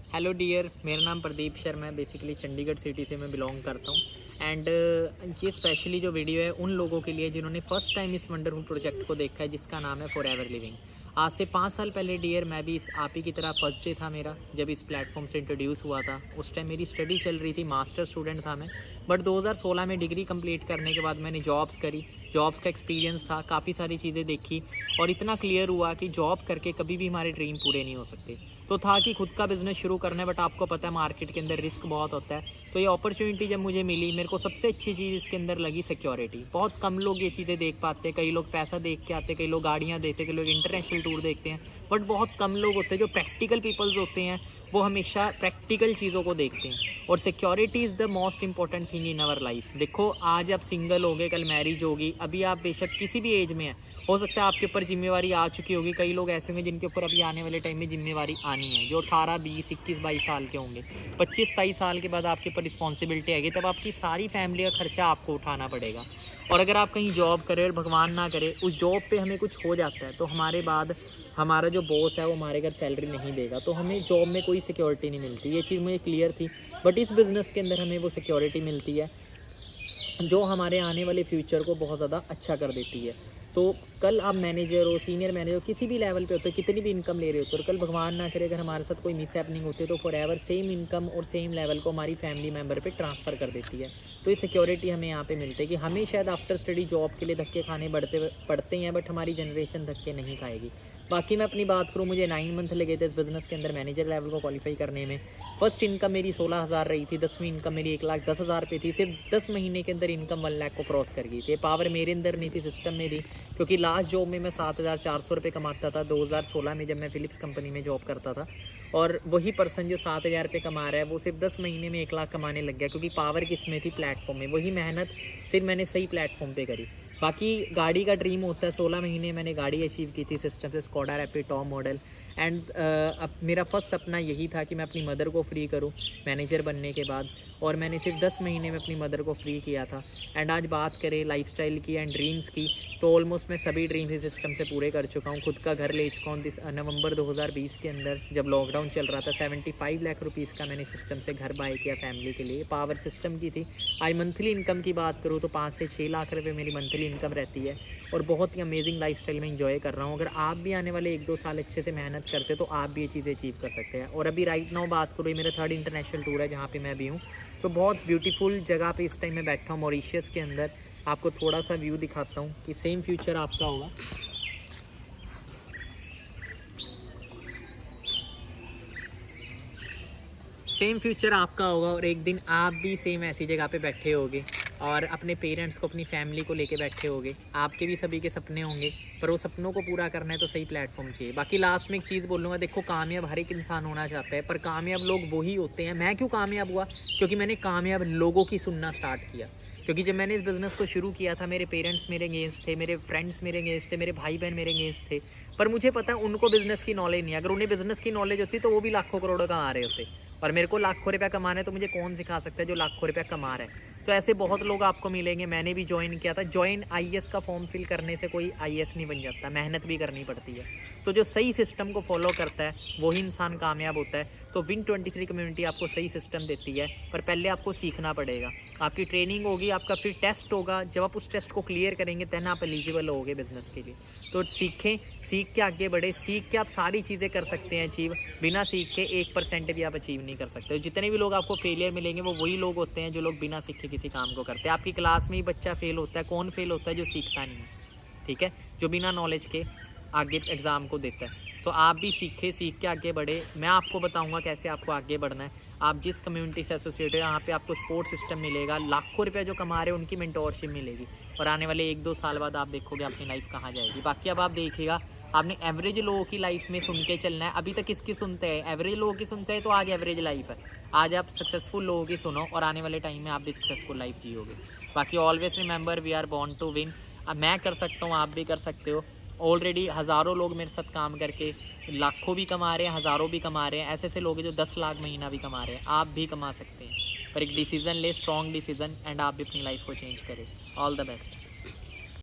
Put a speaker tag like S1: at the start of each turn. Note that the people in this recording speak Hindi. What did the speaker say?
S1: हेलो डियर, मेरा नाम प्रदीप शर्मा है। बेसिकली चंडीगढ़ सिटी से मैं बिलोंग करता हूँ। एंड ये स्पेशली जो वीडियो है उन लोगों के लिए जिन्होंने फर्स्ट टाइम इस वंडरफुल प्रोजेक्ट को देखा है, जिसका नाम है फॉरएवर लिविंग। आज से 5 साल पहले डियर, मैं भी इस आप ही की तरह फर्स्ट डे था मेरा जब इस प्लेटफॉर्म से इंट्रोड्यूस हुआ था। उस टाइम मेरी स्टडी चल रही थी, मास्टर स्टूडेंट था मैं। बट 2016 में डिग्री कंप्लीट करने के बाद मैंने जॉब्स करी। जॉब्स का एक्सपीरियंस था, काफ़ी सारी चीज़ें देखी और इतना क्लियर हुआ कि जॉब करके कभी भी हमारे ड्रीम पूरे नहीं हो सकते। तो था कि खुद का बिज़नेस शुरू करना है, बट आपको पता है मार्केट के अंदर रिस्क बहुत होता है। तो ये अपॉर्चुनिटी जब मुझे मिली, मेरे को सबसे अच्छी चीज़ इसके अंदर लगी सिक्योरिटी। बहुत कम लोग ये चीज़ें देख पाते हैं। कई लोग पैसा देख के आते, कई लोग गाड़ियाँ देखते, कई लोग इंटरनेशनल टूर देखते हैं, बट बहुत कम लोग होते हैं जो प्रैक्टिकल पीपल्स होते हैं, वो हमेशा प्रैक्टिकल चीज़ों को देखते हैं। और security is the most important thing in our life. देखो, आज आप सिंगल होगे, कल मैरिज होगी, अभी आप बेशक किसी भी एज में हैं, हो सकता है आपके ऊपर जिम्मेवारी आ चुकी होगी। कई लोग ऐसे होंगे जिनके ऊपर अभी आने वाले टाइम में जिम्मेवारी आनी है, जो 18, 20, 21, 22 साल के होंगे। 25, 23 साल के बाद आपके ऊपर रिस्पॉन्सिबिलिटी आएगी, तब आपकी सारी फैमिली का खर्चा आपको उठाना पड़ेगा। और अगर आप कहीं जॉब करें और भगवान ना करे उस जॉब पे हमें कुछ हो जाता है, तो हमारे बाद हमारा जो बॉस है वो हमारे घर सैलरी नहीं देगा, तो हमें जॉब में कोई सिक्योरिटी नहीं मिलती। ये चीज़ मुझे क्लियर थी। बट इस बिज़नेस के अंदर हमें वो सिक्योरिटी मिलती है जो हमारे आने वाले फ्यूचर को बहुत ज़्यादा अच्छा कर देती है। तो कल आप मैनेजर हो, सीनियर मैनेजर हो, किसी भी लेवल पे होते हो, कितनी भी इनकम ले रहे हो, तो कल भगवान ना करे अगर हमारे साथ कोई मिस हैपनिंग होती है, तो फॉरएवर सेम इनकम और सेम लेवल को हमारी फैमिली मेम्बर पे ट्रांसफ़र कर देती है। तो ये सिक्योरिटी हमें यहाँ पे मिलती है कि हमें शायद आफ्टर स्टडी जॉब के लिए धक्के खाने पड़ते हैं, बट हमारी जनरेशन धक्के नहीं खाएगी। बाकी मैं अपनी बात करूँ, मुझे 9 मंथ लगे थे इस बिज़नेस के अंदर मैनेजर लेवल को क्वालिफाई करने में। फर्स्ट इनकम मेरी 16,000 रही थी, 10वीं इनकम मेरी 1,10,000 पे थी। सिर्फ 10 महीने के अंदर इनकम 1 लाख को क्रॉस कर गई थी। पावर मेरे अंदर नहीं थी, सिस्टम में थी। क्योंकि लास्ट जॉब में मैं 7,400 रुपये कमाता था 2016 में, जब मैं फ़िलिप्स कंपनी में जॉब करता था। और वही पर्सन जो 7,000 रुपये कमा रहा है, वो सिर्फ 10 महीने में 1 लाख कमाने लग गया। क्योंकि पावर किस में थी? प्लेटफॉर्म में। वही मेहनत सिर्फ मैंने सही प्लेटफॉर्म पे करी। बाकी गाड़ी का ड्रीम होता है। 16 महीने मैंने गाड़ी अचीव की थी सिस्टम से, Skoda rapid top model. And अब मेरा फर्स्ट सपना यही था कि मैं अपनी मदर को फ्री करूं मैनेजर बनने के बाद, और मैंने सिर्फ 10 महीने में अपनी मदर को फ्री किया था। एंड आज बात करें लाइफस्टाइल की एंड ड्रीम्स की, तो ऑलमोस्ट मैं सभी ड्रीम्स इस सिस्टम से पूरे कर चुका हूँ। खुद का घर ले चुका हूँ। नवंबर 2020 के अंदर जब लॉकडाउन चल रहा था, 75 लाख रुपीज़ का मैंने सिस्टम से घर बाय किया फैमिली के लिए। पावर सिस्टम की थी। आज मंथली इनकम की बात करूँ तो 5 से 6 लाख रुपये मेरी मंथली इनकम रहती है, और बहुत ही अमेजिंग लाइफस्टाइल में एंजॉय कर रहा हूँ। अगर आप भी आने वाले 1-2 साल अच्छे से मेहनत करते तो आप भी ये चीज़ें अचीव कर सकते हैं। और अभी राइट नाउ बात करूँ, मेरा 3rd इंटरनेशनल टूर है जहाँ पे मैं भी हूँ। तो बहुत ब्यूटीफुल जगह पे इस टाइम मैं बैठा हूँ, मॉरिशस के अंदर। आपको थोड़ा सा व्यू दिखाता हूँ कि सेम फ्यूचर आपका होगा। सेम फ्यूचर आपका होगा, और एक दिन आप भी सेम ऐसी जगह पे बैठे होगे और अपने पेरेंट्स को, अपनी फैमिली को लेके बैठे होगे। आपके भी सभी के सपने होंगे, पर वो सपनों को पूरा करना है तो सही प्लेटफॉर्म चाहिए। बाकी लास्ट में एक चीज़ बोलूँगा, देखो, कामयाब हर एक इंसान होना चाहता है, पर कामयाब लोग वही होते हैं। मैं क्यों कामयाब हुआ? क्योंकि मैंने कामयाब लोगों की सुनना स्टार्ट किया। क्योंकि जब मैंने इस बिज़नेस को शुरू किया था, मेरे पेरेंट्स मेरे अगेंस्ट थे, मेरे फ्रेंड्स मेरे अगेंस्ट थे, मेरे भाई बहन मेरे अगेंस्ट थे। पर मुझे पता है उनको बिज़नेस की नॉलेज नहीं है। अगर उन्हें बिज़नेस की नॉलेज होती तो वो भी लाखों करोड़ों कमा रहे होते। और मेरे को लाखों रुपया कमाना है, तो मुझे कौन सिखा सकता है जो लाखों रुपया कमा रहा है? तो ऐसे बहुत लोग आपको मिलेंगे। मैंने भी ज्वाइन किया था। ज्वाइन आईएएस का फॉर्म फिल करने से कोई आईएएस नहीं बन जाता, मेहनत भी करनी पड़ती है। तो जो सही सिस्टम को फॉलो करता है वही इंसान कामयाब होता है। तो Win23 कम्युनिटी आपको सही सिस्टम देती है, पर पहले आपको सीखना पड़ेगा। आपकी ट्रेनिंग होगी, आपका फिर टेस्ट होगा। जब आप उस टेस्ट को क्लियर करेंगे तब आप एलिजिबल होगे बिजनेस के लिए। तो सीखें, सीख के आगे बढ़े। सीख के आप सारी चीज़ें कर सकते हैं अचीव। बिना सीख के 1% भी आप अचीव नहीं कर सकते। जितने भी लोग आपको फेलियर मिलेंगे वो वही लोग होते हैं जो लोग बिना सीखे किसी काम को करते हैं। आपकी क्लास में ही बच्चा फेल होता है। कौन फेल होता है? जो सीखता नहीं है, ठीक है, जो बिना नॉलेज के आगे एग्ज़ाम को देता है। तो आप भी सीखें, सीख के आगे बढ़े। मैं आपको बताऊंगा कैसे आपको आगे बढ़ना है। आप जिस कम्युनिटी से एसोसिएटेड है, यहाँ पे आपको सपोर्ट सिस्टम मिलेगा। लाखों रुपये जो कमा रहे हैं उनकी मेंटोरशिप मिलेगी, और आने वाले 1-2 साल बाद आप देखोगे अपनी लाइफ कहाँ जाएगी। बाकी अब आप देखिएगा, आपने एवरेज लोगों की लाइफ में सुन के चलना है। अभी तक किसकी सुनते हैं? एवरेज लोगों की सुनते हैं, तो आज एवरेज लाइफ है। आज आप सक्सेसफुल लोगों की सुनो, और आने वाले टाइम में आप भी सक्सेसफुल लाइफ जियोगे। बाकी always remember, we are born to win. अब मैं कर सकता हूँ, आप भी कर सकते हो। ऑलरेडी हज़ारों लोग मेरे साथ काम करके लाखों भी कमा रहे हैं, हज़ारों भी कमा रहे हैं। ऐसे ऐसे लोग हैं जो 10 लाख महीना भी कमा रहे हैं। आप भी कमा सकते हैं, पर एक डिसीज़न ले, स्ट्रॉन्ग डिसीज़न, एंड आप भी अपनी लाइफ को चेंज करें। All the best.